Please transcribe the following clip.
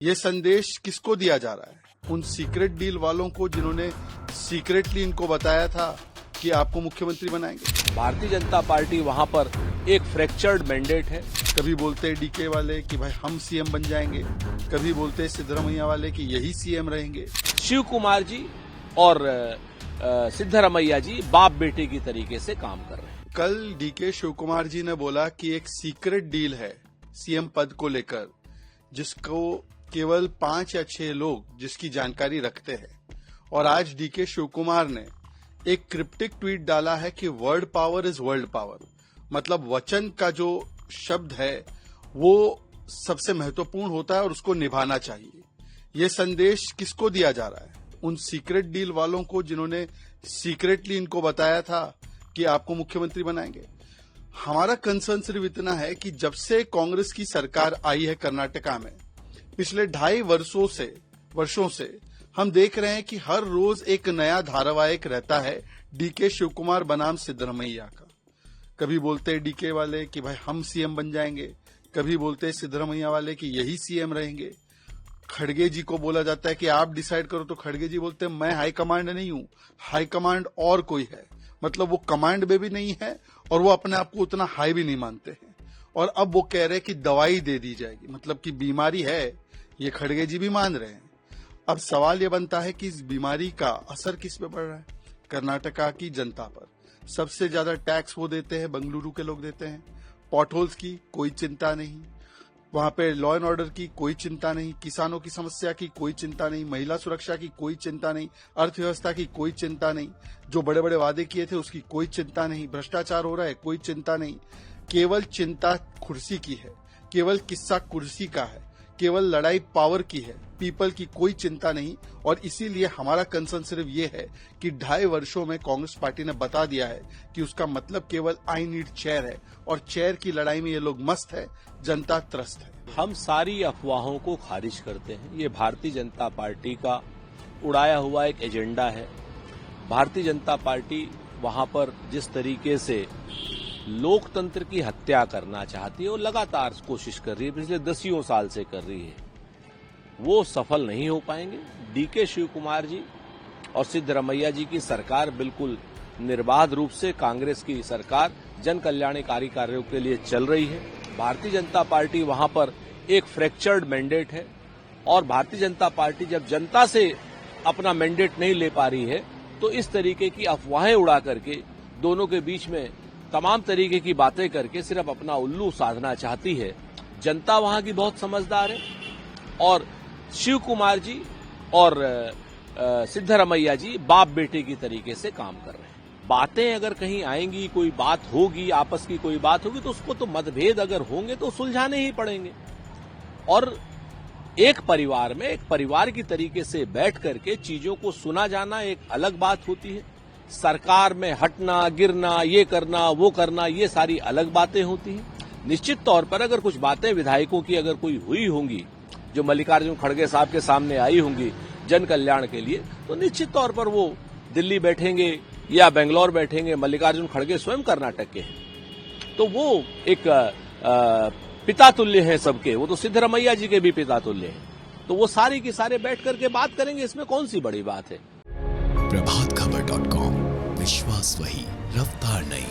ये संदेश किसको दिया जा रहा है? उन सीक्रेट डील वालों को जिन्होंने सीक्रेटली इनको बताया था कि आपको मुख्यमंत्री बनाएंगे। भारतीय जनता पार्टी वहां पर एक फ्रैक्चर्ड मैंडेट है। कभी बोलते हैं डीके वाले कि भाई हम सीएम बन जाएंगे, कभी बोलते हैं सिद्धरमैया वाले कि यही सीएम रहेंगे। शिव कुमार जी और सिद्धरमैया जी बाप बेटे की तरीके से काम कर रहे हैं। कल डीके शिव कुमार जी ने बोला कि एक सीक्रेट डील है सीएम पद को लेकर, जिसको केवल 5 या 6 लोग जिसकी जानकारी रखते हैं। और आज डीके शिव कुमार ने एक क्रिप्टिक ट्वीट डाला है कि word power is world power, मतलब वचन का जो शब्द है वो सबसे महत्वपूर्ण होता है और उसको निभाना चाहिए। ये संदेश किसको दिया जा रहा है? उन सीक्रेट डील वालों को जिन्होंने सीक्रेटली इनको बताया था कि आपको मुख्यमंत्री बनाएंगे। हमारा कंसर्न सिर्फ इतना है कि जब से कांग्रेस की सरकार आई है कर्नाटका में, पिछले 2.5 वर्षों से हम देख रहे हैं कि हर रोज एक नया धारावाहिक रहता है डीके शिव कुमार बनाम सिद्धरमैया का। कभी बोलते हैं डीके वाले कि भाई हम सीएम बन जाएंगे, कभी बोलते हैं सिद्धरमैया वाले कि यही सीएम रहेंगे। खड़गे जी को बोला जाता है कि आप डिसाइड करो, तो खड़गे जी बोलते हैं मैं हाई कमांड नहीं हूं, हाई कमांड और कोई है। मतलब वो कमांड में भी नहीं है और वो अपने आप को उतना हाई भी नहीं मानते हैं। और अब वो कह रहे हैं कि दवाई दे दी जाएगी, मतलब कि बीमारी है, ये खड़गे जी भी मान रहे हैं। अब सवाल ये बनता है कि इस बीमारी का असर किस पे पड़ रहा है? कर्नाटका की जनता पर। सबसे ज्यादा टैक्स वो देते हैं, बंगलुरु के लोग देते हैं। पॉटहोल्स की कोई चिंता नहीं, वहां पे लॉ एंड ऑर्डर की कोई चिंता नहीं, किसानों की समस्या की कोई चिंता नहीं, महिला सुरक्षा की कोई चिंता नहीं, अर्थव्यवस्था की कोई चिंता नहीं, जो बड़े बड़े वादे किए थे उसकी कोई चिंता नहीं, भ्रष्टाचार हो रहा है कोई चिंता नहीं। केवल चिंता कुर्सी की है, केवल किस्सा कुर्सी का है, केवल लड़ाई पावर की है, पीपल की कोई चिंता नहीं। और इसीलिए हमारा कंसर्न सिर्फ ये है कि 2.5 वर्षों में कांग्रेस पार्टी ने बता दिया है कि उसका मतलब केवल आई नीड चेयर है, और चेयर की लड़ाई में ये लोग मस्त है, जनता त्रस्त है। हम सारी अफवाहों को खारिज करते हैं। ये भारतीय जनता पार्टी का उड़ाया हुआ एक एजेंडा है। भारतीय जनता पार्टी वहां पर जिस तरीके से लोकतंत्र की हत्या करना चाहती है, वो लगातार कोशिश कर रही है, पिछले 10 साल से कर रही है, वो सफल नहीं हो पाएंगे। डीके शिव कुमार जी और सिद्धरमैया जी की सरकार बिल्कुल निर्बाध रूप से कांग्रेस की सरकार जन कल्याणकारी कार्यों के लिए चल रही है। भारतीय जनता पार्टी वहां पर एक फ्रैक्चर्ड मैंडेट है, और भारतीय जनता पार्टी जब जनता से अपना मैंडेट नहीं ले पा रही है तो इस तरीके की अफवाहें उड़ा करके, दोनों के बीच में तमाम तरीके की बातें करके सिर्फ अपना उल्लू साधना चाहती है। जनता वहां की बहुत समझदार है, और शिव कुमार जी और सिद्धरमैया जी बाप बेटे की तरीके से काम कर रहे हैं। बातें अगर कहीं आएंगी, कोई बात होगी, आपस की कोई बात होगी, तो उसको तो मतभेद अगर होंगे तो सुलझाने ही पड़ेंगे। और एक परिवार में एक परिवार की तरीके से बैठ करके चीजों को सुना जाना एक अलग बात होती है। सरकार में हटना, गिरना, ये करना, वो करना, ये सारी अलग बातें होती हैं। निश्चित तौर पर अगर कुछ बातें विधायकों की अगर कोई हुई होंगी, जो मल्लिकार्जुन खड़गे साहब के सामने आई होंगी जन कल्याण के लिए, तो निश्चित तौर पर वो दिल्ली बैठेंगे या बेंगलोर बैठेंगे। मल्लिकार्जुन खड़गे स्वयं कर्नाटक के हैं, तो वो एक पिता तुल्य है सबके, वो तो सिद्धरमैया जी के भी पिता तुल्य हैं। तो वो सारी की सारे बैठ करके बात करेंगे, इसमें कौन सी बड़ी बात है। प्रभातखबर.com, विश्वास वही, रफ्तार नहीं।